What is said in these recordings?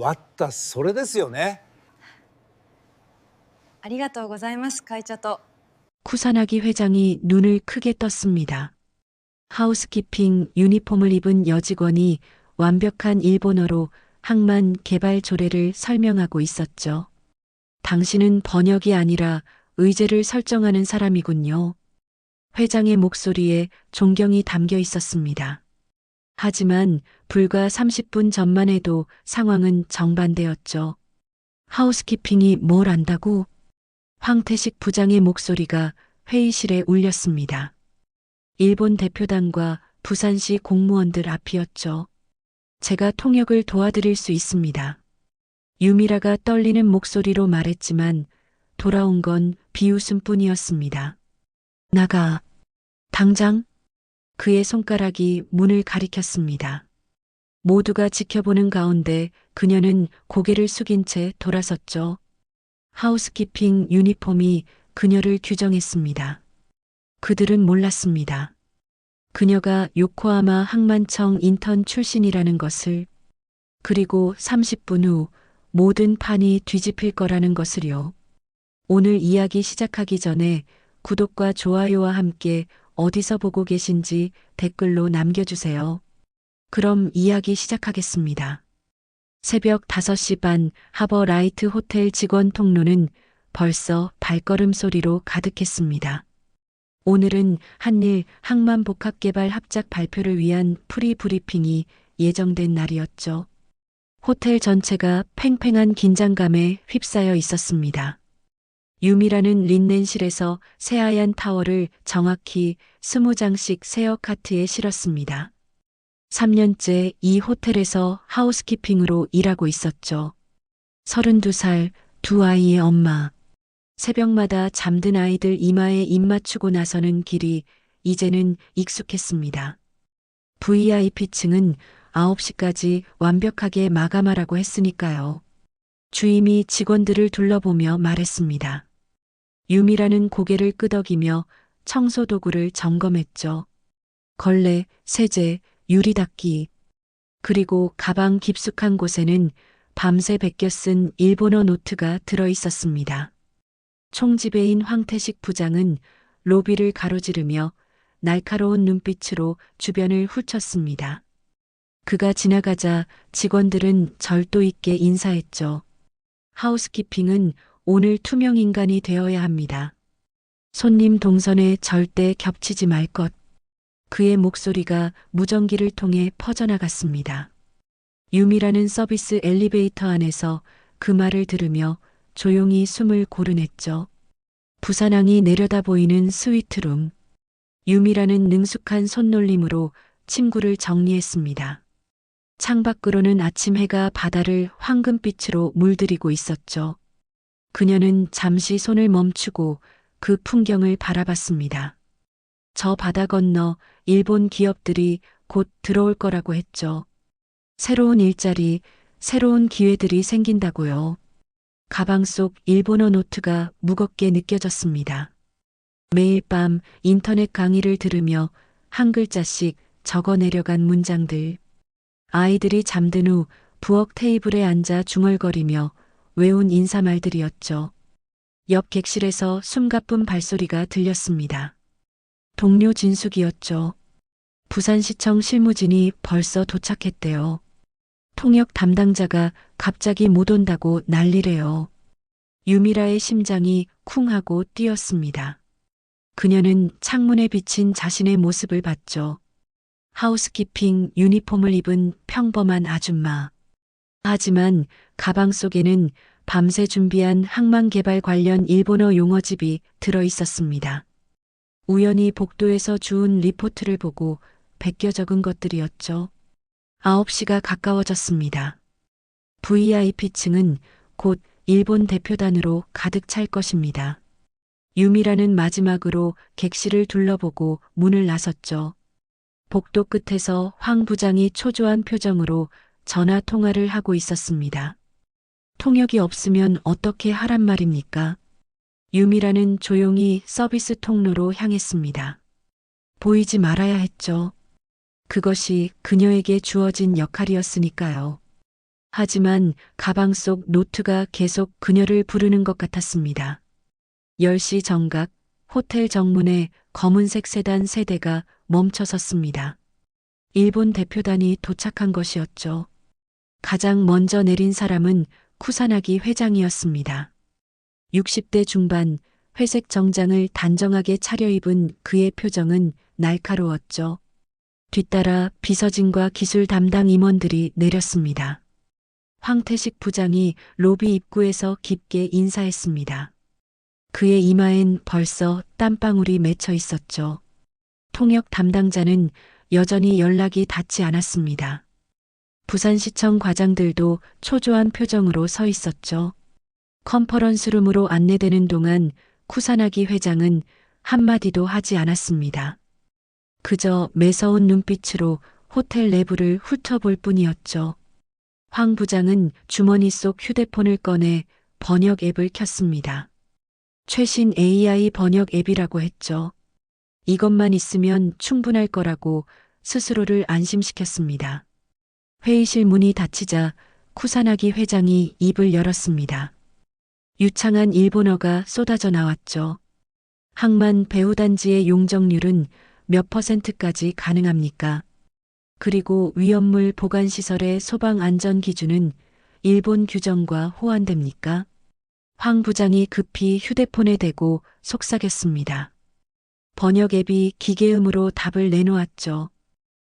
わったそれですよね。ありがとうございます、会長と。 쿠사나기 회장이 눈을 크게 떴습니다. 하우스키핑 유니폼을 입은 여직원이 완벽한 일본어로 항만 개발 조례를 설명하고 있었죠. 당신은 번역이 아니라 의제를 설정하는 사람이군요. 회장의 목소리에 존경이 담겨 있었습니다. 하지만 불과 30분 전만 해도 상황은 정반대였죠. 하우스키핑이 뭘 안다고? 황태식 부장의 목소리가 회의실에 울렸습니다. 일본 대표단과 부산시 공무원들 앞이었죠. 제가 통역을 도와드릴 수 있습니다. 유미라가 떨리는 목소리로 말했지만 돌아온 건 비웃음뿐이었습니다. 나가. 당장. 그의 손가락이 문을 가리켰습니다. 모두가 지켜보는 가운데 그녀는 고개를 숙인 채 돌아섰죠. 하우스키핑 유니폼이 그녀를 규정했습니다. 그들은 몰랐습니다. 그녀가 요코하마 항만청 인턴 출신이라는 것을, 그리고 30분 후 모든 판이 뒤집힐 거라는 것을요. 오늘 이야기 시작하기 전에 구독과 좋아요와 함께 어디서 보고 계신지 댓글로 남겨주세요. 그럼 이야기 시작하겠습니다. 새벽 5시 반 하버라이트 호텔 직원 통로는 벌써 발걸음 소리로 가득했습니다. 오늘은 한일 항만복합개발 합작 발표를 위한 프리브리핑이 예정된 날이었죠. 호텔 전체가 팽팽한 긴장감에 휩싸여 있었습니다. 유미라는 린넨실에서 새하얀 타월을 정확히 20장씩 세어 카트에 실었습니다. 3년째 이 호텔에서 하우스키핑으로 일하고 있었죠. 32살, 두 아이의 엄마. 새벽마다 잠든 아이들 이마에 입 맞추고 나서는 길이 이제는 익숙했습니다. VIP층은 9시까지 완벽하게 마감하라고 했으니까요. 주임이 직원들을 둘러보며 말했습니다. 유미라는 고개를 끄덕이며 청소 도구를 점검했죠. 걸레, 세제, 유리 닦기. 그리고 가방 깊숙한 곳에는 밤새 베껴 쓴 일본어 노트가 들어 있었습니다. 총지배인 황태식 부장은 로비를 가로지르며 날카로운 눈빛으로 주변을 훑었습니다. 그가 지나가자 직원들은 절도 있게 인사했죠. 하우스키핑은 오늘 투명 인간이 되어야 합니다. 손님 동선에 절대 겹치지 말 것. 그의 목소리가 무전기를 통해 퍼져나갔습니다. 유미라는 서비스 엘리베이터 안에서 그 말을 들으며 조용히 숨을 고르냈죠. 부산항이 내려다 보이는 스위트룸. 유미라는 능숙한 손놀림으로 침구를 정리했습니다. 창밖으로는 아침 해가 바다를 황금빛으로 물들이고 있었죠. 그녀는 잠시 손을 멈추고 그 풍경을 바라봤습니다. 저 바다 건너 일본 기업들이 곧 들어올 거라고 했죠. 새로운 일자리, 새로운 기회들이 생긴다고요. 가방 속 일본어 노트가 무겁게 느껴졌습니다. 매일 밤 인터넷 강의를 들으며 한 글자씩 적어 내려간 문장들. 아이들이 잠든 후 부엌 테이블에 앉아 중얼거리며 외운 인사말들이었죠. 옆 객실에서 숨가쁜 발소리가 들렸습니다. 동료 진숙이었죠. 부산시청 실무진이 벌써 도착했대요. 통역 담당자가 갑자기 못 온다고 난리래요. 유미라의 심장이 쿵 하고 뛰었습니다. 그녀는 창문에 비친 자신의 모습을 봤죠. 하우스키핑 유니폼을 입은 평범한 아줌마. 하지만 가방 속에는 밤새 준비한 항만개발 관련 일본어 용어집이 들어 있었습니다. 우연히 복도에서 주운 리포트를 보고 베껴 적은 것들이었죠. 9시가 가까워졌습니다. VIP층은 곧 일본 대표단으로 가득 찰 것입니다. 유미라는 마지막으로 객실을 둘러보고 문을 나섰죠. 복도 끝에서 황 부장이 초조한 표정으로 전화 통화를 하고 있었습니다. 통역이 없으면 어떻게 하란 말입니까? 유미라는 조용히 서비스 통로로 향했습니다. 보이지 말아야 했죠. 그것이 그녀에게 주어진 역할이었으니까요. 하지만 가방 속 노트가 계속 그녀를 부르는 것 같았습니다. 10시 정각, 호텔 정문에 검은색 세단 3대가 멈춰 섰습니다. 일본 대표단이 도착한 것이었죠. 가장 먼저 내린 사람은 쿠사나기 회장이었습니다. 60대 중반, 회색 정장을 단정하게 차려입은 그의 표정은 날카로웠죠. 뒤따라 비서진과 기술 담당 임원들이 내렸습니다. 황태식 부장이 로비 입구에서 깊게 인사했습니다. 그의 이마엔 벌써 땀방울이 맺혀 있었죠. 통역 담당자는 여전히 연락이 닿지 않았습니다. 부산시청 과장들도 초조한 표정으로 서 있었죠. 컨퍼런스룸으로 안내되는 동안 쿠사나기 회장은 한마디도 하지 않았습니다. 그저 매서운 눈빛으로 호텔 내부를 훑어볼 뿐이었죠. 황 부장은 주머니 속 휴대폰을 꺼내 번역 앱을 켰습니다. 최신 AI 번역 앱이라고 했죠. 이것만 있으면 충분할 거라고 스스로를 안심시켰습니다. 회의실 문이 닫히자 쿠사나기 회장이 입을 열었습니다. 유창한 일본어가 쏟아져 나왔죠. 항만 배후단지의 용적률은 몇 %까지 가능합니까? 그리고 위험물 보관시설의 소방 안전 기준은 일본 규정과 호환됩니까? 황 부장이 급히 휴대폰에 대고 속삭였습니다. 번역 앱이 기계음으로 답을 내놓았죠.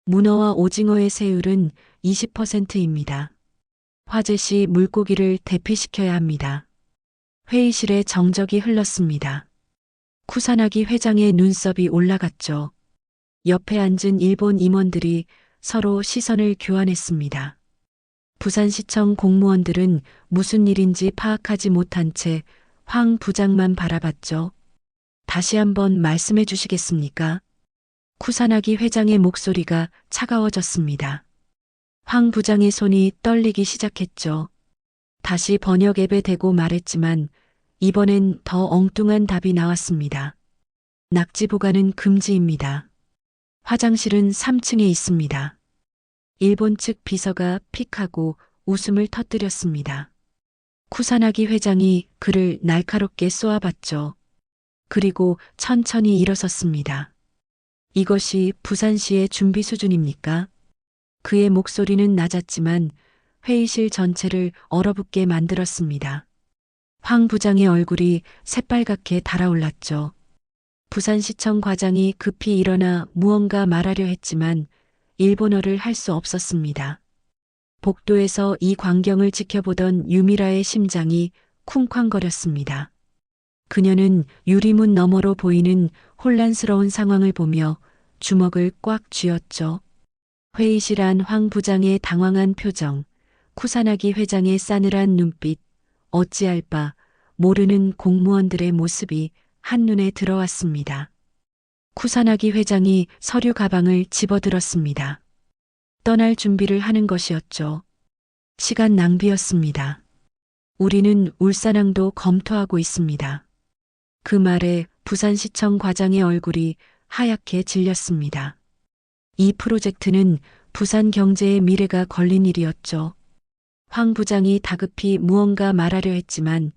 문어와 오징어의 세율은 20%입니다. 화재 시 물고기를 대피시켜야 합니다. 회의실에 정적이 흘렀습니다. 쿠사나기 회장의 눈썹이 올라갔죠. 옆에 앉은 일본 임원들이 서로 시선을 교환했습니다. 부산시청 공무원들은 무슨 일인지 파악하지 못한 채 황 부장만 바라봤죠. 다시 한번 말씀해 주시겠습니까? 쿠사나기 회장의 목소리가 차가워졌습니다. 황 부장의 손이 떨리기 시작했죠. 다시 번역 앱에 대고 말했지만 이번엔 더 엉뚱한 답이 나왔습니다. 낙지 보관은 금지입니다. 화장실은 3층에 있습니다. 일본 측 비서가 픽하고 웃음을 터뜨렸습니다. 쿠사나기 회장이 그를 날카롭게 쏘아봤죠. 그리고 천천히 일어섰습니다. 이것이 부산시의 준비 수준입니까? 그의 목소리는 낮았지만 회의실 전체를 얼어붙게 만들었습니다. 황 부장의 얼굴이 새빨갛게 달아올랐죠. 부산시청 과장이 급히 일어나 무언가 말하려 했지만 일본어를 할 수 없었습니다. 복도에서 이 광경을 지켜보던 유미라의 심장이 쿵쾅거렸습니다. 그녀는 유리문 너머로 보이는 혼란스러운 상황을 보며 주먹을 꽉 쥐었죠. 회의실 안 황 부장의 당황한 표정, 쿠사나기 회장의 싸늘한 눈빛, 어찌할 바 모르는 공무원들의 모습이 한눈에 들어왔습니다. 쿠사나기 회장이 서류 가방을 집어들었습니다. 떠날 준비를 하는 것이었죠. 시간 낭비였습니다. 우리는 울산항도 검토하고 있습니다. 그 말에 부산시청 과장의 얼굴이 하얗게 질렸습니다. 이 프로젝트는 부산 경제의 미래가 걸린 일이었죠. 황 부장이 다급히 무언가 말하려 했지만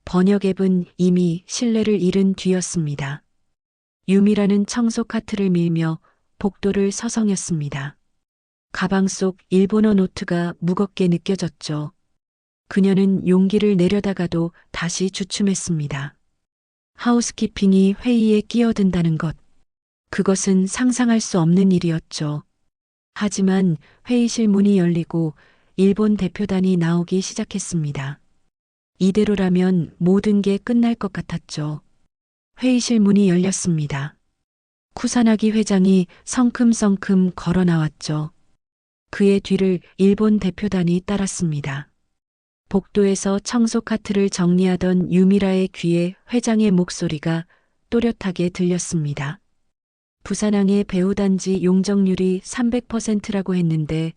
번역 앱은 이미 신뢰를 잃은 뒤였습니다. 유미라는 청소 카트를 밀며 복도를 서성였습니다. 가방 속 일본어 노트가 무겁게 느껴졌죠. 그녀는 용기를 내려다가도 다시 주춤했습니다. 하우스키핑이 회의에 끼어든다는 것. 그것은 상상할 수 없는 일이었죠. 하지만 회의실 문이 열리고 일본 대표단이 나오기 시작했습니다. 이대로라면 모든 게 끝날 것 같았죠. 회의실 문이 열렸습니다. 쿠사나기 회장이 성큼성큼 걸어 나왔죠. 그의 뒤를 일본 대표단이 따랐습니다. 복도에서 청소 카트를 정리하던 유미라의 귀에 회장의 목소리가 또렷하게 들렸습니다. 부산항의 배후단지 용적률이 300%라고 했는데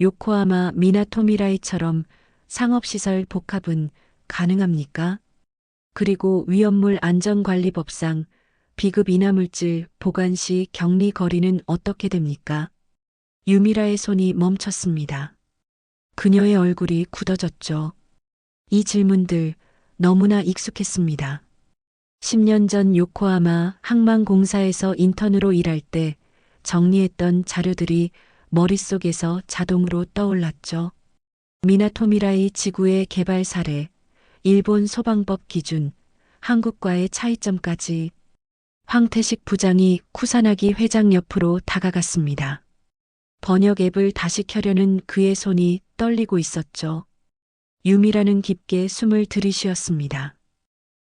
요코하마 미나토미라이처럼 상업시설 복합은 가능합니까? 그리고 위험물 안전관리법상 비급 인화물질 보관 시 격리 거리는 어떻게 됩니까? 유미라의 손이 멈췄습니다. 그녀의 얼굴이 굳어졌죠. 이 질문들 너무나 익숙했습니다. 10년 전 요코하마 항만공사에서 인턴으로 일할 때 정리했던 자료들이 머릿속에서 자동으로 떠올랐죠. 미나토미라이 지구의 개발 사례, 일본 소방법 기준, 한국과의 차이점까지. 황태식 부장이 쿠사나기 회장 옆으로 다가갔습니다. 번역 앱을 다시 켜려는 그의 손이 떨리고 있었죠. 유미라는 깊게 숨을 들이쉬었습니다.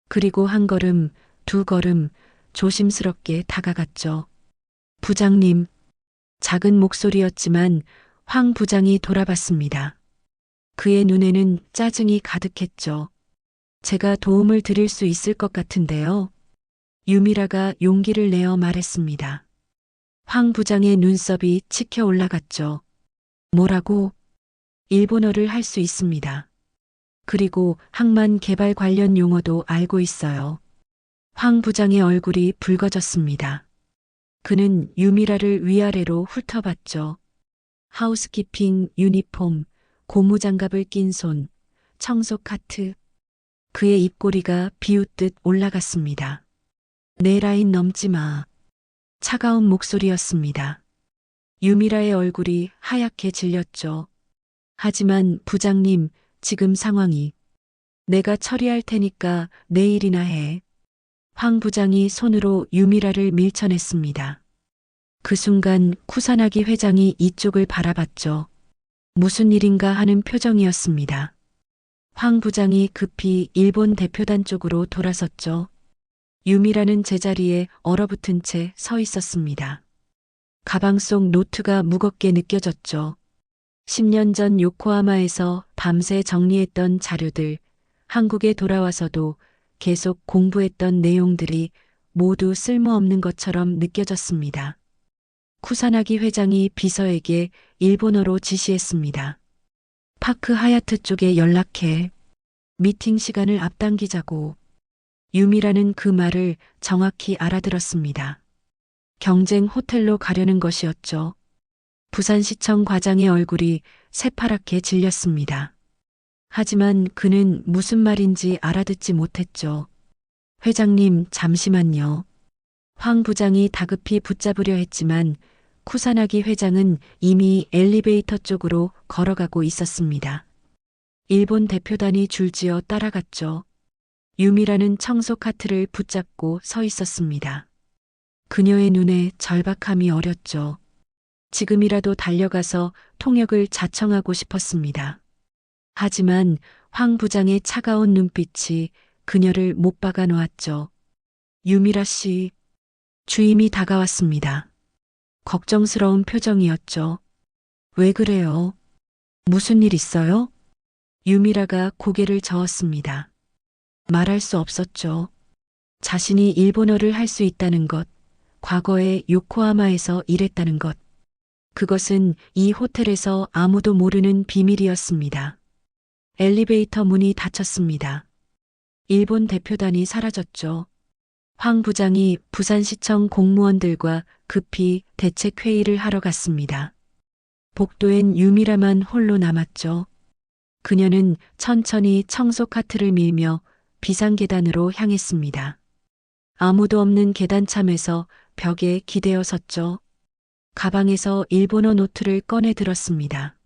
그리고 한 걸음, 두 걸음 조심스럽게 다가갔죠. 부장님, 작은 목소리였지만 황 부장이 돌아봤습니다. 그의 눈에는 짜증이 가득했죠. 제가 도움을 드릴 수 있을 것 같은데요. 유미라가 용기를 내어 말했습니다. 황 부장의 눈썹이 치켜 올라갔죠. 뭐라고? 일본어를 할 수 있습니다. 그리고 항만 개발 관련 용어도 알고 있어요. 황 부장의 얼굴이 붉어졌습니다. 그는 유미라를 위아래로 훑어봤죠. 하우스키핑 유니폼, 고무장갑을 낀 손, 청소 카트. 그의 입꼬리가 비웃듯 올라갔습니다. 내 라인 넘지 마. 차가운 목소리였습니다. 유미라의 얼굴이 하얗게 질렸죠. 하지만 부장님, 지금 상황이. 내가 처리할 테니까 내일이나 해. 황 부장이 손으로 유미라를 밀쳐냈습니다. 그 순간 쿠사나기 회장이 이쪽을 바라봤죠. 무슨 일인가 하는 표정이었습니다. 황 부장이 급히 일본 대표단 쪽으로 돌아섰죠. 유미라는 제자리에 얼어붙은 채 서 있었습니다. 가방 속 노트가 무겁게 느껴졌죠. 10년 전 요코하마에서 밤새 정리했던 자료들, 한국에 돌아와서도 계속 공부했던 내용들이 모두 쓸모없는 것처럼 느껴졌습니다. 쿠사나기 회장이 비서에게 일본어로 지시했습니다. 파크 하야트 쪽에 연락해. 미팅 시간을 앞당기자고. 유미라는 그 말을 정확히 알아들었습니다. 경쟁 호텔로 가려는 것이었죠. 부산시청 과장의 얼굴이 새파랗게 질렸습니다. 하지만 그는 무슨 말인지 알아듣지 못했죠. 회장님, 잠시만요. 황 부장이 다급히 붙잡으려 했지만 쿠사나기 회장은 이미 엘리베이터 쪽으로 걸어가고 있었습니다. 일본 대표단이 줄지어 따라갔죠. 유미라는 청소 카트를 붙잡고 서 있었습니다. 그녀의 눈에 절박함이 어렸죠. 지금이라도 달려가서 통역을 자청하고 싶었습니다. 하지만 황 부장의 차가운 눈빛이 그녀를 못 박아 놓았죠. 유미라 씨, 주임이 다가왔습니다. 걱정스러운 표정이었죠. 왜 그래요? 무슨 일 있어요? 유미라가 고개를 저었습니다. 말할 수 없었죠. 자신이 일본어를 할 수 있다는 것, 과거에 요코하마에서 일했다는 것. 그것은 이 호텔에서 아무도 모르는 비밀이었습니다. 엘리베이터 문이 닫혔습니다. 일본 대표단이 사라졌죠. 황 부장이 부산시청 공무원들과 급히 대책회의를 하러 갔습니다. 복도엔 유미라만 홀로 남았죠. 그녀는 천천히 청소 카트를 밀며 비상계단으로 향했습니다. 아무도 없는 계단참에서 벽에 기대어 섰죠. 가방에서 일본어 노트를 꺼내 들었습니다.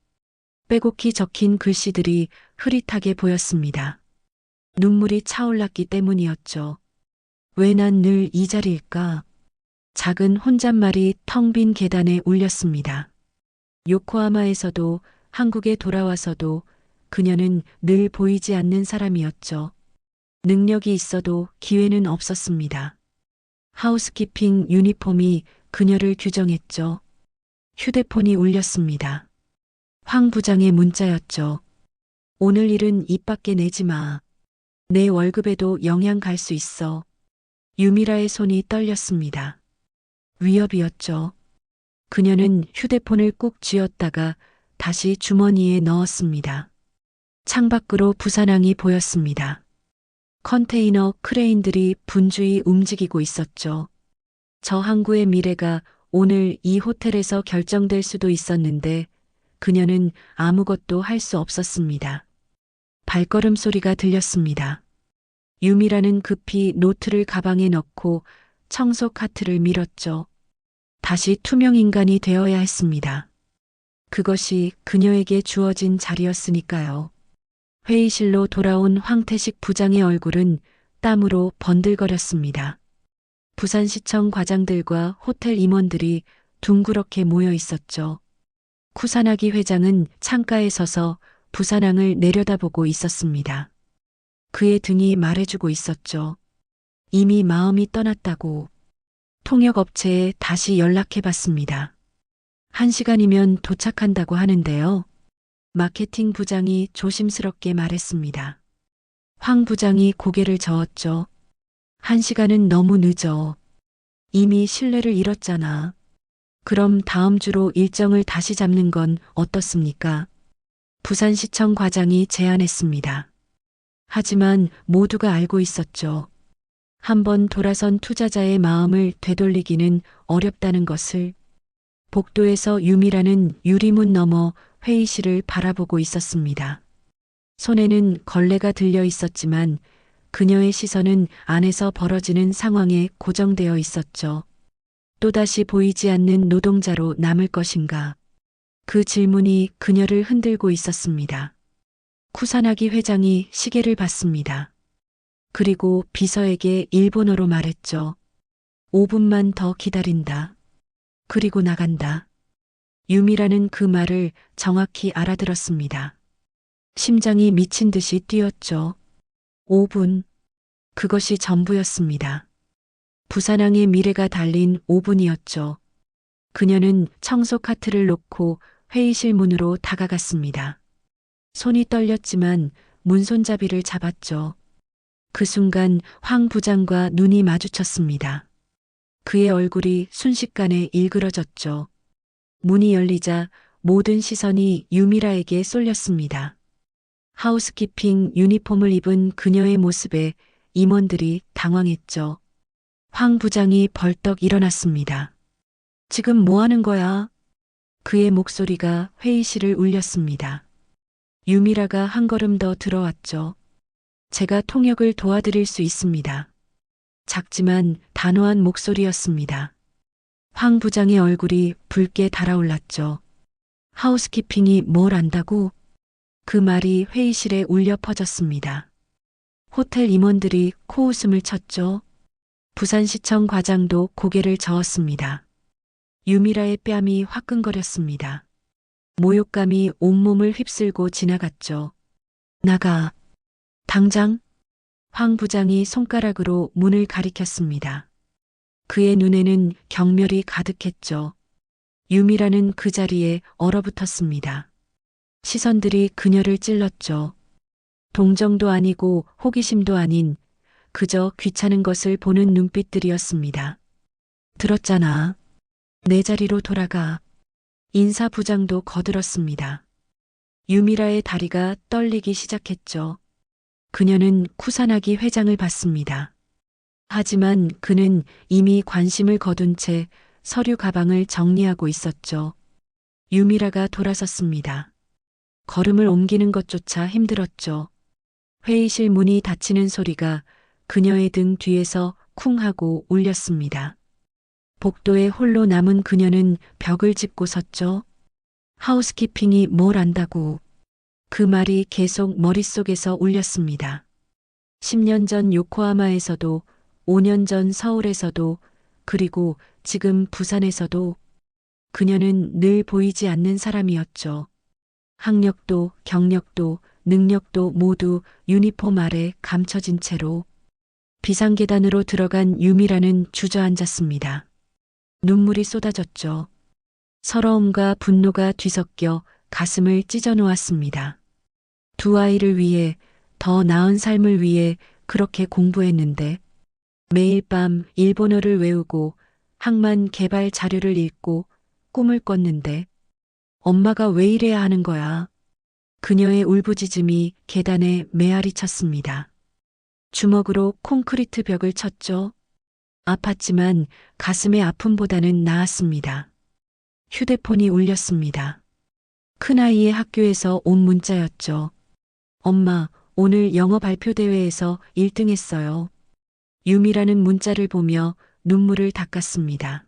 빼곡히 적힌 글씨들이 흐릿하게 보였습니다. 눈물이 차올랐기 때문이었죠. 왜 난 늘 이 자리일까? 작은 혼잣말이 텅 빈 계단에 울렸습니다. 요코하마에서도 한국에 돌아와서도 그녀는 늘 보이지 않는 사람이었죠. 능력이 있어도 기회는 없었습니다. 하우스키핑 유니폼이 그녀를 규정했죠. 휴대폰이 울렸습니다. 황 부장의 문자였죠. 오늘 일은 입 밖에 내지 마. 내 월급에도 영향 갈 수 있어. 유미라의 손이 떨렸습니다. 위협이었죠. 그녀는 휴대폰을 꾹 쥐었다가 다시 주머니에 넣었습니다. 창밖으로 부산항이 보였습니다. 컨테이너 크레인들이 분주히 움직이고 있었죠. 저 항구의 미래가 오늘 이 호텔에서 결정될 수도 있었는데 그녀는 아무것도 할 수 없었습니다. 발걸음 소리가 들렸습니다. 유미라는 급히 노트를 가방에 넣고 청소 카트를 밀었죠. 다시 투명 인간이 되어야 했습니다. 그것이 그녀에게 주어진 자리였으니까요. 회의실로 돌아온 황태식 부장의 얼굴은 땀으로 번들거렸습니다. 부산시청 과장들과 호텔 임원들이 둥그렇게 모여 있었죠. 쿠사나기 회장은 창가에 서서 부산항을 내려다보고 있었습니다. 그의 등이 말해주고 있었죠. 이미 마음이 떠났다고. 통역업체에 다시 연락해봤습니다. 1시간이면 도착한다고 하는데요. 마케팅 부장이 조심스럽게 말했습니다. 황 부장이 고개를 저었죠. 1시간은 너무 늦어. 이미 신뢰를 잃었잖아. 그럼 다음 주로 일정을 다시 잡는 건 어떻습니까? 부산시청 과장이 제안했습니다. 하지만 모두가 알고 있었죠. 한번 돌아선 투자자의 마음을 되돌리기는 어렵다는 것을. 복도에서 유미라는 유리문 너머 회의실을 바라보고 있었습니다. 손에는 걸레가 들려 있었지만 그녀의 시선은 안에서 벌어지는 상황에 고정되어 있었죠. 또다시 보이지 않는 노동자로 남을 것인가? 그 질문이 그녀를 흔들고 있었습니다. 쿠사나기 회장이 시계를 봤습니다. 그리고 비서에게 일본어로 말했죠. 5분만 더 기다린다. 그리고 나간다. 유미라는 그 말을 정확히 알아들었습니다. 심장이 미친 듯이 뛰었죠. 5분. 그것이 전부였습니다. 부산항의 미래가 달린 5분이었죠. 그녀는 청소 카트를 놓고 회의실 문으로 다가갔습니다. 손이 떨렸지만 문손잡이를 잡았죠. 그 순간 황 부장과 눈이 마주쳤습니다. 그의 얼굴이 순식간에 일그러졌죠. 문이 열리자 모든 시선이 유미라에게 쏠렸습니다. 하우스키핑 유니폼을 입은 그녀의 모습에 임원들이 당황했죠. 황 부장이 벌떡 일어났습니다. 지금 뭐 하는 거야? 그의 목소리가 회의실을 울렸습니다. 유미라가 한 걸음 더 들어왔죠. 제가 통역을 도와드릴 수 있습니다. 작지만 단호한 목소리였습니다. 황 부장의 얼굴이 붉게 달아올랐죠. 하우스키핑이 뭘 안다고? 그 말이 회의실에 울려 퍼졌습니다. 호텔 임원들이 코웃음을 쳤죠. 부산시청 과장도 고개를 저었습니다. 유미라의 뺨이 화끈거렸습니다. 모욕감이 온몸을 휩쓸고 지나갔죠. 나가. 당장. 황 부장이 손가락으로 문을 가리켰습니다. 그의 눈에는 경멸이 가득했죠. 유미라는 그 자리에 얼어붙었습니다. 시선들이 그녀를 찔렀죠. 동정도 아니고 호기심도 아닌 그저 귀찮은 것을 보는 눈빛들이었습니다. 들었잖아. 내 자리로 돌아가. 인사부장도 거들었습니다. 유미라의 다리가 떨리기 시작했죠. 그녀는 쿠사나기 회장을 봤습니다. 하지만 그는 이미 관심을 거둔 채 서류 가방을 정리하고 있었죠. 유미라가 돌아섰습니다. 걸음을 옮기는 것조차 힘들었죠. 회의실 문이 닫히는 소리가 그녀의 등 뒤에서 쿵 하고 울렸습니다. 복도에 홀로 남은 그녀는 벽을 짚고 섰죠. 하우스키핑이 뭘 안다고. 그 말이 계속 머릿속에서 울렸습니다. 10년 전 요코하마에서도, 5년 전 서울에서도, 그리고 지금 부산에서도 그녀는 늘 보이지 않는 사람이었죠. 학력도 경력도 능력도 모두 유니폼 아래 감춰진 채로 비상계단으로 들어간 유미라는 주저앉았습니다. 눈물이 쏟아졌죠. 서러움과 분노가 뒤섞여 가슴을 찢어 놓았습니다. 두 아이를 위해, 더 나은 삶을 위해 그렇게 공부했는데 매일 밤 일본어를 외우고 항만 개발 자료를 읽고 꿈을 꿨는데 엄마가 왜 이래야 하는 거야? 그녀의 울부짖음이 계단에 메아리 쳤습니다. 주먹으로 콘크리트 벽을 쳤죠. 아팠지만 가슴의 아픔보다는 나았습니다. 휴대폰이 울렸습니다. 큰아이의 학교에서 온 문자였죠. 엄마, 오늘 영어 발표 대회에서 1등 했어요. 유미라는 문자를 보며 눈물을 닦았습니다.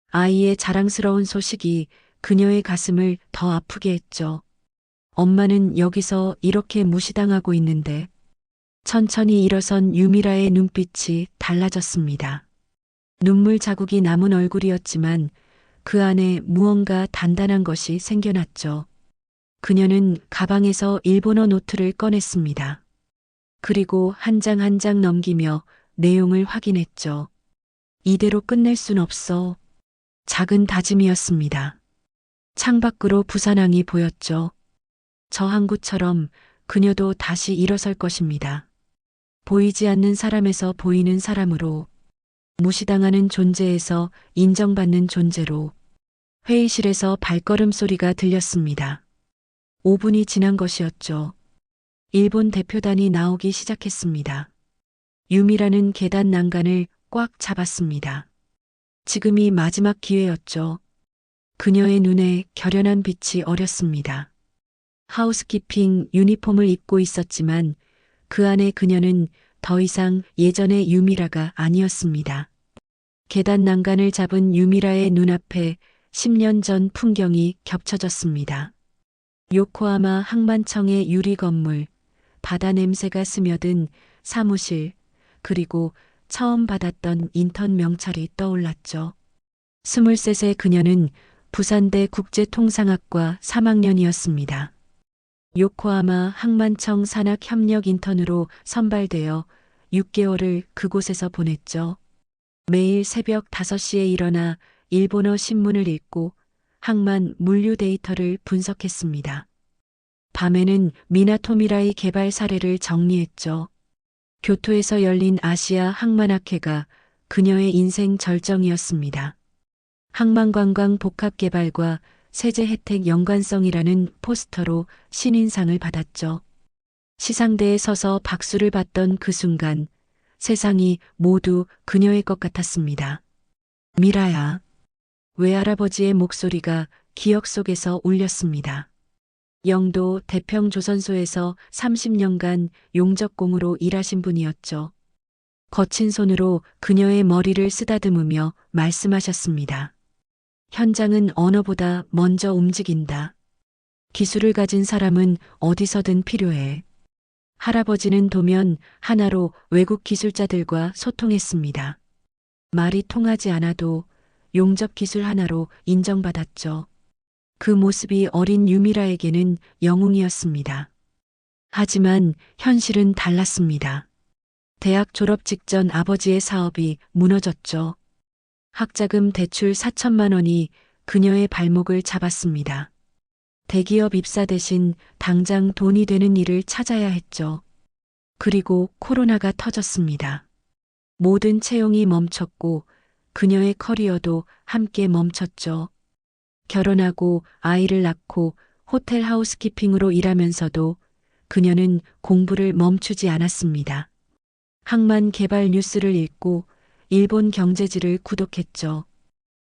아이의 자랑스러운 소식이 그녀의 가슴을 더 아프게 했죠. 엄마는 여기서 이렇게 무시당하고 있는데 천천히 일어선 유미라의 눈빛이 달라졌습니다. 눈물 자국이 남은 얼굴이었지만 그 안에 무언가 단단한 것이 생겨났죠. 그녀는 가방에서 일본어 노트를 꺼냈습니다. 그리고 한 장 한 장 넘기며 내용을 확인했죠. 이대로 끝낼 순 없어. 작은 다짐이었습니다. 창밖으로 부산항이 보였죠. 저 항구처럼 그녀도 다시 일어설 것입니다. 보이지 않는 사람에서 보이는 사람으로, 무시당하는 존재에서 인정받는 존재로. 회의실에서 발걸음 소리가 들렸습니다. 5분이 지난 것이었죠. 일본 대표단이 나오기 시작했습니다. 유미라는 계단 난간을 꽉 잡았습니다. 지금이 마지막 기회였죠. 그녀의 눈에 결연한 빛이 어렸습니다. 하우스키핑 유니폼을 입고 있었지만 그 안에 그녀는 더 이상 예전의 유미라가 아니었습니다. 계단 난간을 잡은 유미라의 눈앞에 10년 전 풍경이 겹쳐졌습니다. 요코하마 항만청의 유리 건물, 바다 냄새가 스며든 사무실, 그리고 처음 받았던 인턴 명찰이 떠올랐죠. 23세 그녀는 부산대 국제통상학과 3학년이었습니다. 요코하마 항만청 산학협력 인턴으로 선발되어 6개월을 그곳에서 보냈죠. 매일 새벽 5시에 일어나 일본어 신문을 읽고 항만 물류 데이터를 분석했습니다. 밤에는 미나토미라이 개발 사례를 정리했죠. 교토에서 열린 아시아 항만학회가 그녀의 인생 절정이었습니다. 항만관광 복합개발과 세제 혜택 연관성이라는 포스터로 신인상을 받았죠. 시상대에 서서 박수를 받던 그 순간 세상이 모두 그녀의 것 같았습니다. 미라야. 외할아버지의 목소리가 기억 속에서 울렸습니다. 영도 대평조선소에서 30년간 용접공으로 일하신 분이었죠. 거친 손으로 그녀의 머리를 쓰다듬으며 말씀하셨습니다. 현장은 언어보다 먼저 움직인다. 기술을 가진 사람은 어디서든 필요해. 할아버지는 도면 하나로 외국 기술자들과 소통했습니다. 말이 통하지 않아도 용접 기술 하나로 인정받았죠. 그 모습이 어린 유미라에게는 영웅이었습니다. 하지만 현실은 달랐습니다. 대학 졸업 직전 아버지의 사업이 무너졌죠. 학자금 대출 4천만 원이 그녀의 발목을 잡았습니다. 대기업 입사 대신 당장 돈이 되는 일을 찾아야 했죠. 그리고 코로나가 터졌습니다. 모든 채용이 멈췄고 그녀의 커리어도 함께 멈췄죠. 결혼하고 아이를 낳고 호텔 하우스키핑으로 일하면서도 그녀는 공부를 멈추지 않았습니다. 항만 개발 뉴스를 읽고 일본 경제지를 구독했죠.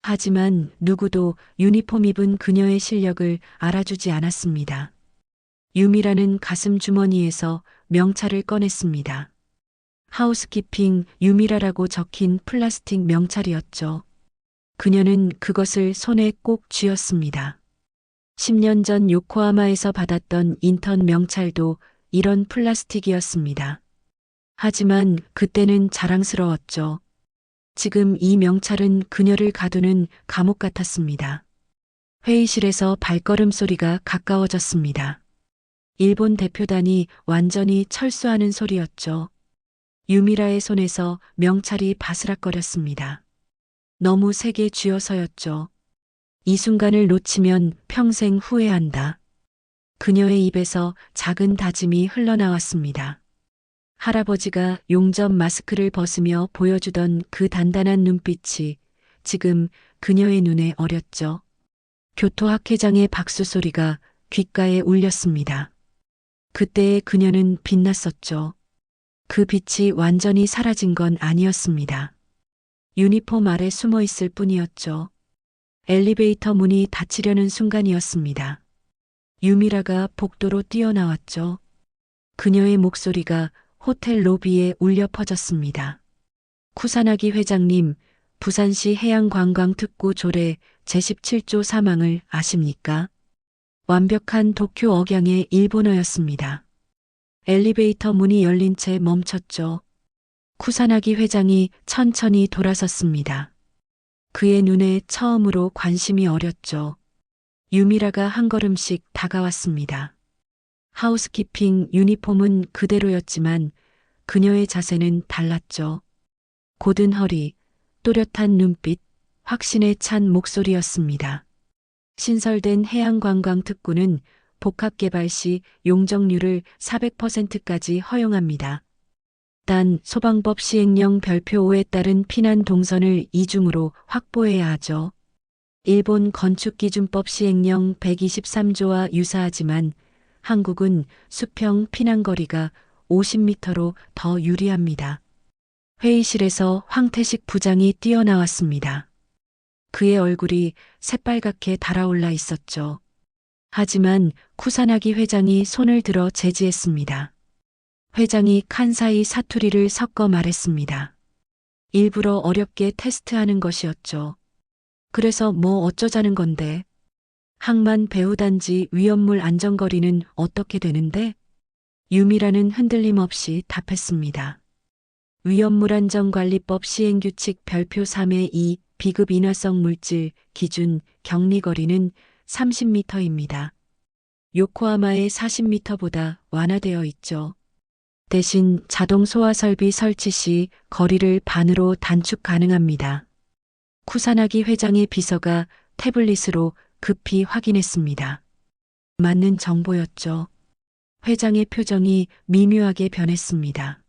하지만 누구도 유니폼 입은 그녀의 실력을 알아주지 않았습니다. 유미라는 가슴 주머니에서 명찰을 꺼냈습니다. 하우스키핑 유미라라고 적힌 플라스틱 명찰이었죠. 그녀는 그것을 손에 꼭 쥐었습니다. 10년 전 요코하마에서 받았던 인턴 명찰도 이런 플라스틱이었습니다. 하지만 그때는 자랑스러웠죠. 지금 이 명찰은 그녀를 가두는 감옥 같았습니다. 회의실에서 발걸음 소리가 가까워졌습니다. 일본 대표단이 완전히 철수하는 소리였죠. 유미라의 손에서 명찰이 바스락거렸습니다. 너무 세게 쥐어서였죠. 이 순간을 놓치면 평생 후회한다. 그녀의 입에서 작은 다짐이 흘러나왔습니다. 할아버지가 용접 마스크를 벗으며 보여주던 그 단단한 눈빛이 지금 그녀의 눈에 어렸죠. 교토학회장의 박수 소리가 귓가에 울렸습니다. 그때의 그녀는 빛났었죠. 그 빛이 완전히 사라진 건 아니었습니다. 유니폼 아래 숨어 있을 뿐이었죠. 엘리베이터 문이 닫히려는 순간이었습니다. 유미라가 복도로 뛰어나왔죠. 그녀의 목소리가 호텔 로비에 울려 퍼졌습니다. 쿠사나기 회장님, 부산시 해양관광특구 조례 제17조 사망을 아십니까? 완벽한 도쿄 억양의 일본어였습니다. 엘리베이터 문이 열린 채 멈췄죠. 쿠사나기 회장이 천천히 돌아섰습니다. 그의 눈에 처음으로 관심이 어렸죠. 유미라가 한 걸음씩 다가왔습니다. 하우스키핑 유니폼은 그대로였지만 그녀의 자세는 달랐죠. 곧은 허리, 또렷한 눈빛, 확신에 찬 목소리였습니다. 신설된 해양관광특구는 복합개발 시 용적률을 400%까지 허용합니다. 단 소방법 시행령 별표 5에 따른 피난 동선을 이중으로 확보해야 하죠. 일본 건축기준법 시행령 123조와 유사하지만 한국은 수평 피난거리가 50m로 더 유리합니다. 회의실에서 황태식 부장이 뛰어나왔습니다. 그의 얼굴이 새빨갛게 달아올라 있었죠. 하지만 쿠사나기 회장이 손을 들어 제지했습니다. 회장이 칸사이 사투리를 섞어 말했습니다. 일부러 어렵게 테스트하는 것이었죠. 그래서 뭐 어쩌자는 건데. 항만 배후단지 위험물 안전거리는 어떻게 되는데? 유미라는 흔들림 없이 답했습니다. 위험물안전관리법 시행규칙 별표 3의 2 비급 인화성 물질 기준 격리거리는 30m입니다. 요코하마의 40m보다 완화되어 있죠. 대신 자동 소화 설비 설치 시 거리를 반으로 단축 가능합니다. 쿠사나기 회장의 비서가 태블릿으로 급히 확인했습니다. 맞는 정보였죠. 회장의 표정이 미묘하게 변했습니다.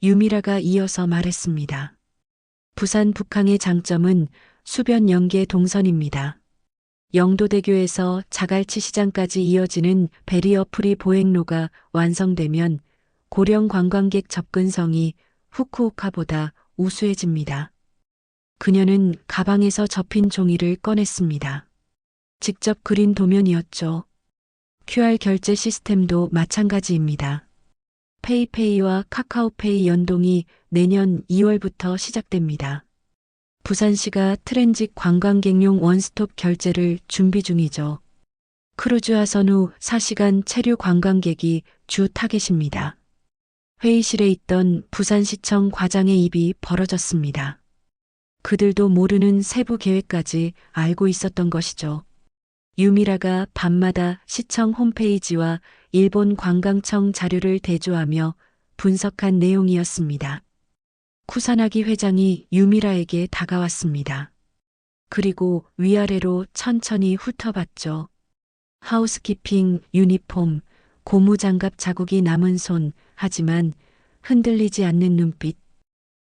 유미라가 이어서 말했습니다. 부산 북항의 장점은 수변 연계 동선입니다. 영도대교에서 자갈치 시장까지 이어지는 베리어 프리 보행로가 완성되면 고령 관광객 접근성이 후쿠오카보다 우수해집니다. 그녀는 가방에서 접힌 종이를 꺼냈습니다. 직접 그린 도면이었죠. QR 결제 시스템도 마찬가지입니다. 페이페이와 카카오페이 연동이 내년 2월부터 시작됩니다. 부산시가 트랜짓 관광객용 원스톱 결제를 준비 중이죠. 크루즈 하선 후 4시간 체류 관광객이 주 타겟입니다. 회의실에 있던 부산시청 과장의 입이 벌어졌습니다. 그들도 모르는 세부 계획까지 알고 있었던 것이죠. 유미라가 밤마다 시청 홈페이지와 일본 관광청 자료를 대조하며 분석한 내용이었습니다. 쿠사나기 회장이 유미라에게 다가왔습니다. 그리고 위아래로 천천히 훑어봤죠. 하우스키핑 유니폼, 고무장갑 자국이 남은 손, 하지만 흔들리지 않는 눈빛.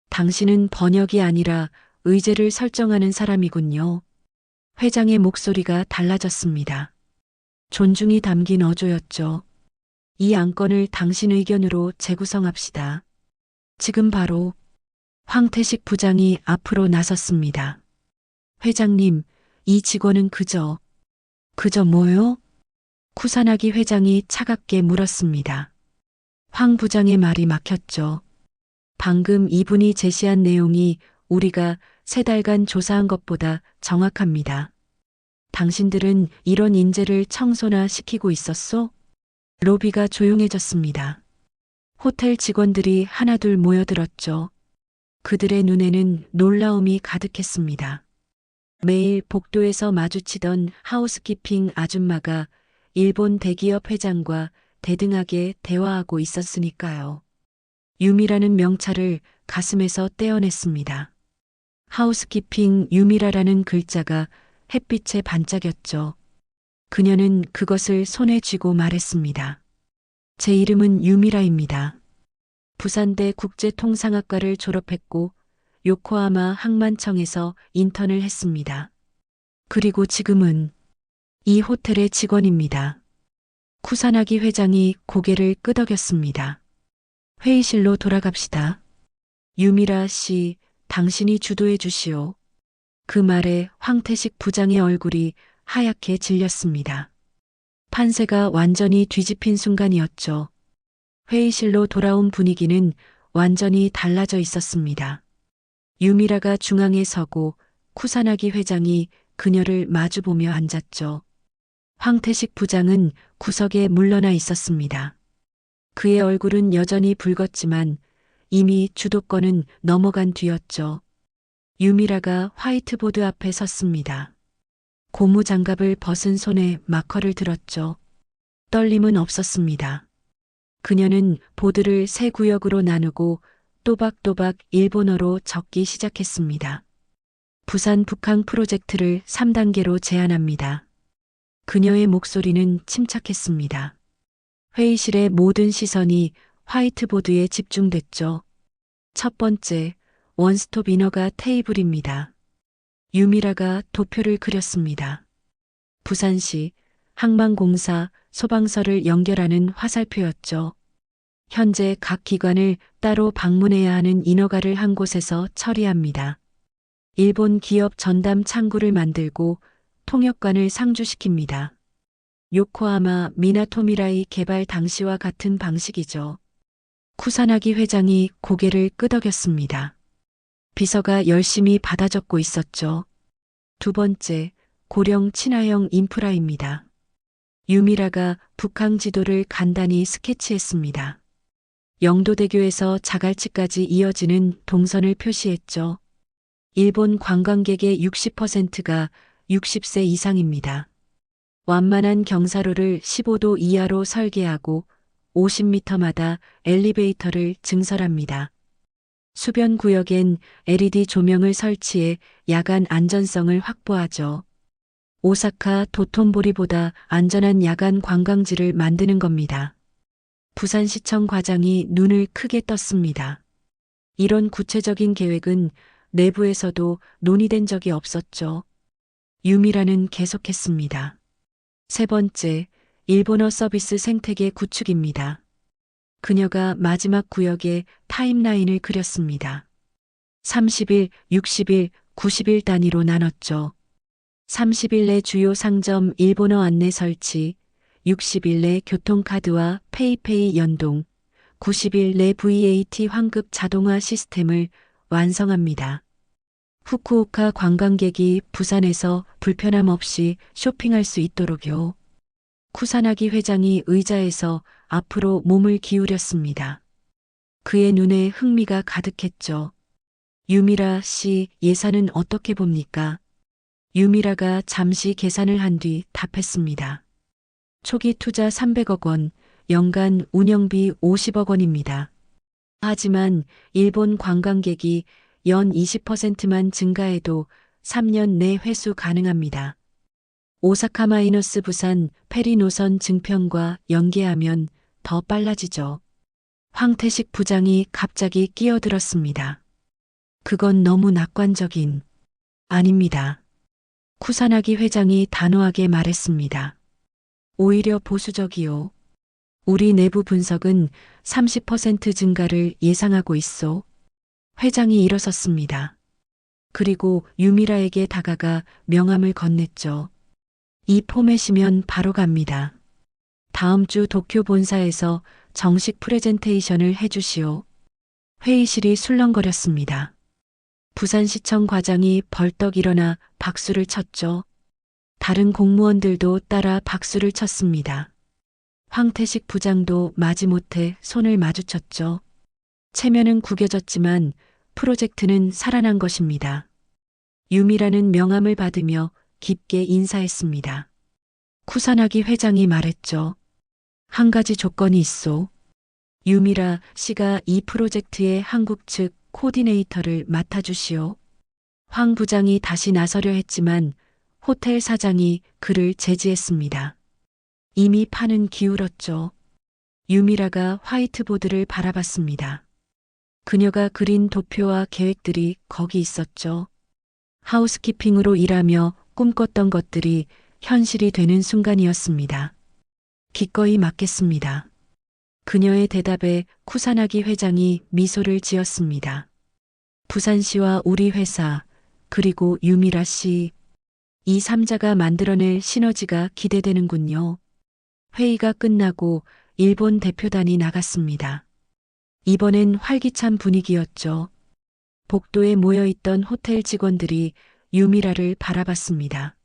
당신은 번역이 아니라 의제를 설정하는 사람이군요. 회장의 목소리가 달라졌습니다. 존중이 담긴 어조였죠. 이 안건을 당신 의견으로 재구성합시다. 지금 바로. 황태식 부장이 앞으로 나섰습니다. 회장님, 이 직원은 그저 뭐요? 쿠사나기 회장이 차갑게 물었습니다. 황 부장의 말이 막혔죠. 방금 이분이 제시한 내용이 우리가 3달간 조사한 것보다 정확합니다. 당신들은 이런 인재를 청소나 시키고 있었소? 로비가 조용해졌습니다. 호텔 직원들이 하나둘 모여들었죠. 그들의 눈에는 놀라움이 가득했습니다. 매일 복도에서 마주치던 하우스키핑 아줌마가 일본 대기업 회장과 대등하게 대화하고 있었으니까요. 유미라는 명찰을 가슴에서 떼어냈습니다. 하우스키핑 유미라라는 글자가 햇빛에 반짝였죠. 그녀는 그것을 손에 쥐고 말했습니다. 제 이름은 유미라입니다. 부산대 국제통상학과를 졸업했고 요코하마 항만청에서 인턴을 했습니다. 그리고 지금은 이 호텔의 직원입니다. 쿠사나기 회장이 고개를 끄덕였습니다. 회의실로 돌아갑시다. 유미라 씨, 당신이 주도해 주시오. 그 말에 황태식 부장의 얼굴이 하얗게 질렸습니다. 판세가 완전히 뒤집힌 순간이었죠. 회의실로 돌아온 분위기는 완전히 달라져 있었습니다. 유미라가 중앙에 서고 쿠사나기 회장이 그녀를 마주보며 앉았죠. 황태식 부장은 구석에 물러나 있었습니다. 그의 얼굴은 여전히 붉었지만 이미 주도권은 넘어간 뒤였죠. 유미라가 화이트보드 앞에 섰습니다. 고무 장갑을 벗은 손에 마커를 들었죠. 떨림은 없었습니다. 그녀는 보드를 세 구역으로 나누고 또박또박 일본어로 적기 시작했습니다. 부산 북항 프로젝트를 3단계로 제안합니다. 그녀의 목소리는 침착했습니다. 회의실의 모든 시선이 화이트보드에 집중됐죠. 첫 번째, 원스톱 인허가 테이블입니다. 유미라가 도표를 그렸습니다. 부산시 항만공사 소방서를 연결하는 화살표였죠. 현재 각 기관을 따로 방문해야 하는 인허가를 한 곳에서 처리합니다. 일본 기업 전담 창구를 만들고 통역관을 상주시킵니다. 요코하마 미나토미라이 개발 당시와 같은 방식이죠. 쿠사나기 회장이 고개를 끄덕였습니다. 비서가 열심히 받아 적고 있었죠. 두 번째, 고령 친화형 인프라입니다. 유미라가 북항 지도를 간단히 스케치했습니다. 영도대교에서 자갈치까지 이어지는 동선을 표시했죠. 일본 관광객의 60%가 60세 이상입니다. 완만한 경사로를 15도 이하로 설계하고 50m마다 엘리베이터를 증설합니다. 수변 구역엔 LED 조명을 설치해 야간 안전성을 확보하죠. 오사카 도톤보리보다 안전한 야간 관광지를 만드는 겁니다. 부산시청 과장이 눈을 크게 떴습니다. 이런 구체적인 계획은 내부에서도 논의된 적이 없었죠. 유미라는 계속했습니다. 세 번째, 일본어 서비스 생태계 구축입니다. 그녀가 마지막 구역에 타임라인을 그렸습니다. 30일, 60일, 90일 단위로 나눴죠. 30일 내 주요 상점 일본어 안내 설치, 60일 내 교통카드와 페이페이 연동, 90일 내 VAT 환급 자동화 시스템을 완성합니다. 후쿠오카 관광객이 부산에서 불편함 없이 쇼핑할 수 있도록요. 쿠사나기 회장이 의자에서 앞으로 몸을 기울였습니다. 그의 눈에 흥미가 가득했죠. 유미라 씨 예산은 어떻게 봅니까? 유미라가 잠시 계산을 한 뒤 답했습니다. 초기 투자 300억 원, 연간 운영비 50억 원입니다. 하지만 일본 관광객이 연 20%만 증가해도 3년 내 회수 가능합니다. 오사카 마이너스 부산 페리 노선 증편과 연계하면 더 빨라지죠. 황태식 부장이 갑자기 끼어들었습니다. 그건 너무 낙관적인. 아닙니다. 쿠사나기 회장이 단호하게 말했습니다. 오히려 보수적이요. 우리 내부 분석은 30% 증가를 예상하고 있어. 회장이 일어섰습니다. 그리고 유미라에게 다가가 명함을 건넸죠. 이 포맷이면 바로 갑니다. 다음 주 도쿄 본사에서 정식 프레젠테이션을 해주시오. 회의실이 술렁거렸습니다. 부산시청 과장이 벌떡 일어나 박수를 쳤죠. 다른 공무원들도 따라 박수를 쳤습니다. 황태식 부장도 마지못해 손을 마주쳤죠. 체면은 구겨졌지만 프로젝트는 살아난 것입니다. 유미라는 명함을 받으며 깊게 인사했습니다. 쿠사나기 회장이 말했죠. 한 가지 조건이 있소. 유미라 씨가 이 프로젝트의 한국 측 코디네이터를 맡아주시오. 황 부장이 다시 나서려 했지만 호텔 사장이 그를 제지했습니다. 이미 판은 기울었죠. 유미라가 화이트보드를 바라봤습니다. 그녀가 그린 도표와 계획들이 거기 있었죠. 하우스키핑으로 일하며 꿈꿨던 것들이 현실이 되는 순간이었습니다. 기꺼이 맡겠습니다. 그녀의 대답에 쿠사나기 회장이 미소를 지었습니다. 부산시와 우리 회사, 그리고 유미라 씨, 이 3자가 만들어낼 시너지가 기대되는군요. 회의가 끝나고 일본 대표단이 나갔습니다. 이번엔 활기찬 분위기였죠. 복도에 모여있던 호텔 직원들이 유미라를 바라봤습니다.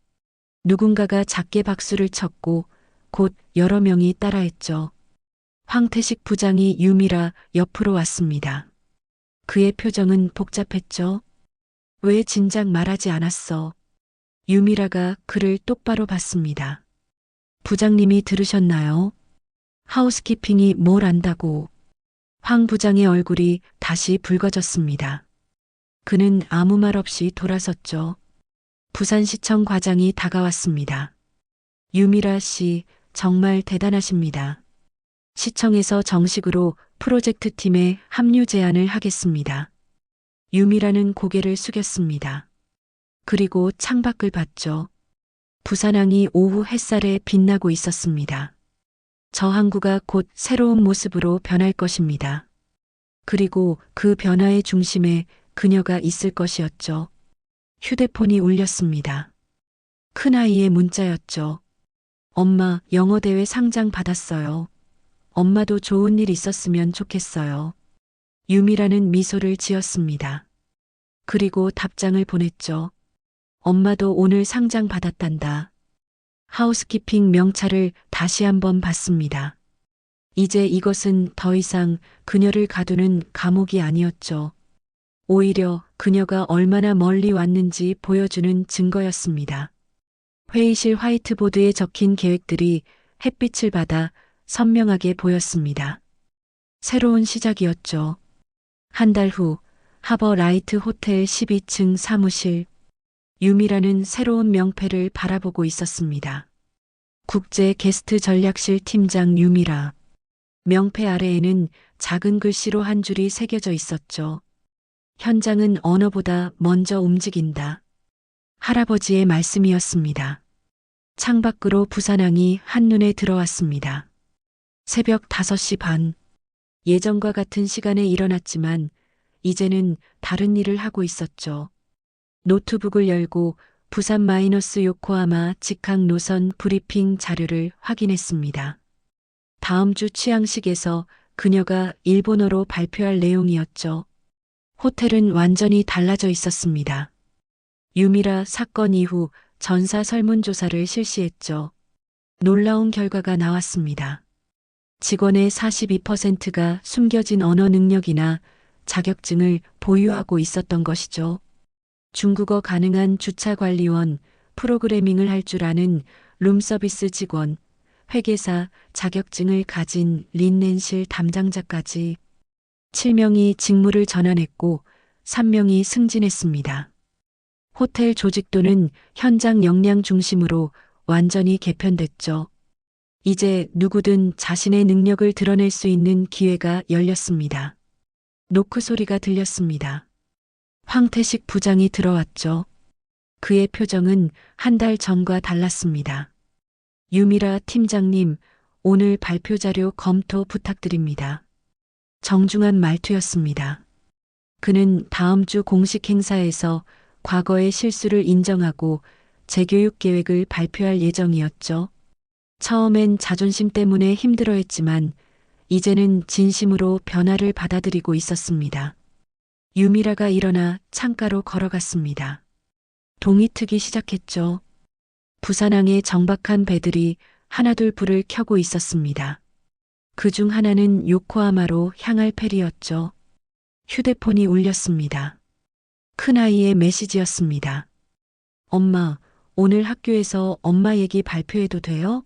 누군가가 작게 박수를 쳤고 곧 여러 명이 따라했죠. 황태식 부장이 유미라 옆으로 왔습니다. 그의 표정은 복잡했죠. 왜 진작 말하지 않았어? 유미라가 그를 똑바로 봤습니다. 부장님이 들으셨나요? 하우스키핑이 뭘 안다고. 황 부장의 얼굴이 다시 붉어졌습니다. 그는 아무 말 없이 돌아섰죠. 부산시청 과장이 다가왔습니다. 유미라 씨, 정말 대단하십니다. 시청에서 정식으로 프로젝트 팀에 합류 제안을 하겠습니다. 유미라는 고개를 숙였습니다. 그리고 창밖을 봤죠. 부산항이 오후 햇살에 빛나고 있었습니다. 저 항구가 곧 새로운 모습으로 변할 것입니다. 그리고 그 변화의 중심에 그녀가 있을 것이었죠. 휴대폰이 울렸습니다. 큰아이의 문자였죠. 엄마, 영어대회 상장 받았어요. 엄마도 좋은 일 있었으면 좋겠어요. 유미라는 미소를 지었습니다. 그리고 답장을 보냈죠. 엄마도 오늘 상장 받았단다. 하우스키핑 명찰을 다시 한번 봤습니다. 이제 이것은 더 이상 그녀를 가두는 감옥이 아니었죠. 오히려 그녀가 얼마나 멀리 왔는지 보여주는 증거였습니다. 회의실 화이트보드에 적힌 계획들이 햇빛을 받아 선명하게 보였습니다. 새로운 시작이었죠. 한 달 후 하버 라이트 호텔 12층 사무실. 유미라는 새로운 명패를 바라보고 있었습니다. 국제 게스트 전략실 팀장 유미라. 명패 아래에는 작은 글씨로 한 줄이 새겨져 있었죠. 현장은 언어보다 먼저 움직인다. 할아버지의 말씀이었습니다. 창밖으로 부산항이 한눈에 들어왔습니다. 새벽 5시 반. 예전과 같은 시간에 일어났지만 이제는 다른 일을 하고 있었죠. 노트북을 열고 부산 마이너스 요코하마 직항 노선 브리핑 자료를 확인했습니다. 다음 주 취항식에서 그녀가 일본어로 발표할 내용이었죠. 호텔은 완전히 달라져 있었습니다. 유미라 사건 이후 전사 설문조사를 실시했죠. 놀라운 결과가 나왔습니다. 직원의 42%가 숨겨진 언어 능력이나 자격증을 보유하고 있었던 것이죠. 중국어 가능한 주차관리원, 프로그래밍을 할 줄 아는 룸서비스 직원, 회계사 자격증을 가진 린넨실 담당자까지 7명이 직무를 전환했고 3명이 승진했습니다. 호텔 조직도는 현장 역량 중심으로 완전히 개편됐죠. 이제 누구든 자신의 능력을 드러낼 수 있는 기회가 열렸습니다. 노크 소리가 들렸습니다. 황태식 부장이 들어왔죠. 그의 표정은 한 달 전과 달랐습니다. 유미라 팀장님, 오늘 발표 자료 검토 부탁드립니다. 정중한 말투였습니다. 그는 다음 주 공식 행사에서 과거의 실수를 인정하고 재교육 계획을 발표할 예정이었죠. 처음엔 자존심 때문에 힘들어했지만 이제는 진심으로 변화를 받아들이고 있었습니다. 유미라가 일어나 창가로 걸어갔습니다. 동이 트기 시작했죠. 부산항에 정박한 배들이 하나둘 불을 켜고 있었습니다. 그중 하나는 요코하마로 향할 페리였죠. 휴대폰이 울렸습니다. 큰아이의 메시지였습니다. 엄마, 오늘 학교에서 엄마 얘기 발표해도 돼요?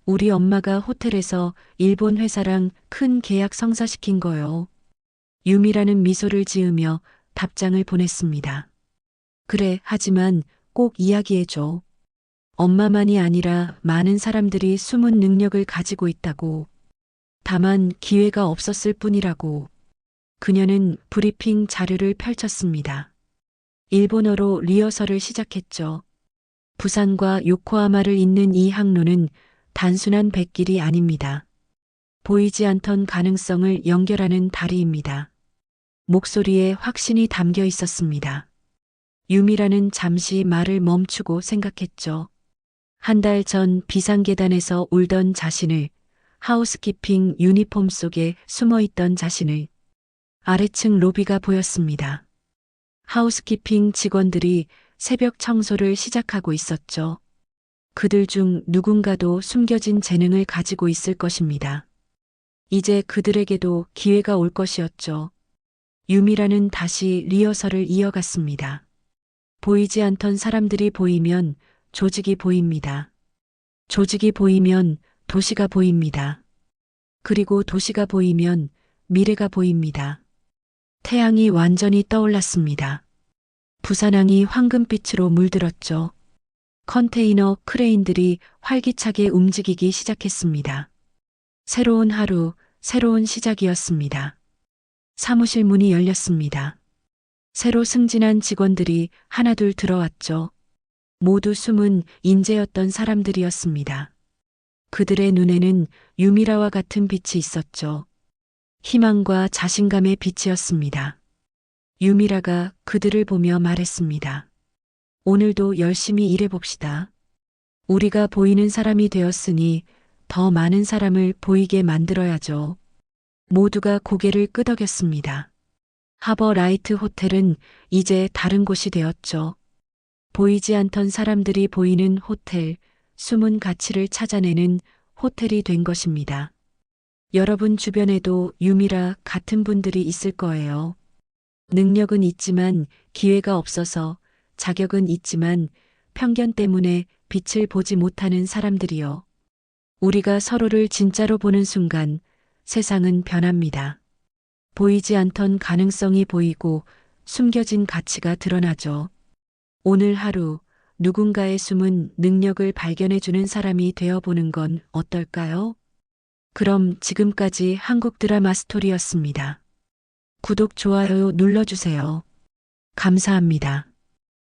우리 엄마가 호텔에서 일본 회사랑 큰 계약 성사시킨 거요. 유미라는 미소를 지으며 답장을 보냈습니다. 그래, 하지만 꼭 이야기해줘. 엄마만이 아니라 많은 사람들이 숨은 능력을 가지고 있다고. 다만 기회가 없었을 뿐이라고. 그녀는 브리핑 자료를 펼쳤습니다. 일본어로 리허설을 시작했죠. 부산과 요코하마를 잇는 이 항로는 단순한 뱃길이 아닙니다. 보이지 않던 가능성을 연결하는 다리입니다. 목소리에 확신이 담겨 있었습니다. 유미라는 잠시 말을 멈추고 생각했죠. 한 달 전 비상계단에서 울던 자신을, 하우스키핑 유니폼 속에 숨어 있던 자신을, 아래층 로비가 보였습니다. 하우스키핑 직원들이 새벽 청소를 시작하고 있었죠. 그들 중 누군가도 숨겨진 재능을 가지고 있을 것입니다. 이제 그들에게도 기회가 올 것이었죠. 유미라는 다시 리허설을 이어갔습니다. 보이지 않던 사람들이 보이면 조직이 보입니다. 조직이 보이면 도시가 보입니다. 그리고 도시가 보이면 미래가 보입니다. 태양이 완전히 떠올랐습니다. 부산항이 황금빛으로 물들었죠. 컨테이너 크레인들이 활기차게 움직이기 시작했습니다. 새로운 하루, 새로운 시작이었습니다. 사무실 문이 열렸습니다. 새로 승진한 직원들이 하나둘 들어왔죠. 모두 숨은 인재였던 사람들이었습니다. 그들의 눈에는 유미라와 같은 빛이 있었죠. 희망과 자신감의 빛이었습니다. 유미라가 그들을 보며 말했습니다. 오늘도 열심히 일해봅시다. 우리가 보이는 사람이 되었으니 더 많은 사람을 보이게 만들어야죠. 모두가 고개를 끄덕였습니다. 하버 라이트 호텔은 이제 다른 곳이 되었죠. 보이지 않던 사람들이 보이는 호텔, 숨은 가치를 찾아내는 호텔이 된 것입니다. 여러분 주변에도 유미라 같은 분들이 있을 거예요. 능력은 있지만 기회가 없어서, 자격은 있지만 편견 때문에 빛을 보지 못하는 사람들이요. 우리가 서로를 진짜로 보는 순간 세상은 변합니다. 보이지 않던 가능성이 보이고 숨겨진 가치가 드러나죠. 오늘 하루 누군가의 숨은 능력을 발견해주는 사람이 되어보는 건 어떨까요? 그럼 지금까지 한국 드라마 스토리였습니다. 구독, 좋아요 눌러주세요. 감사합니다.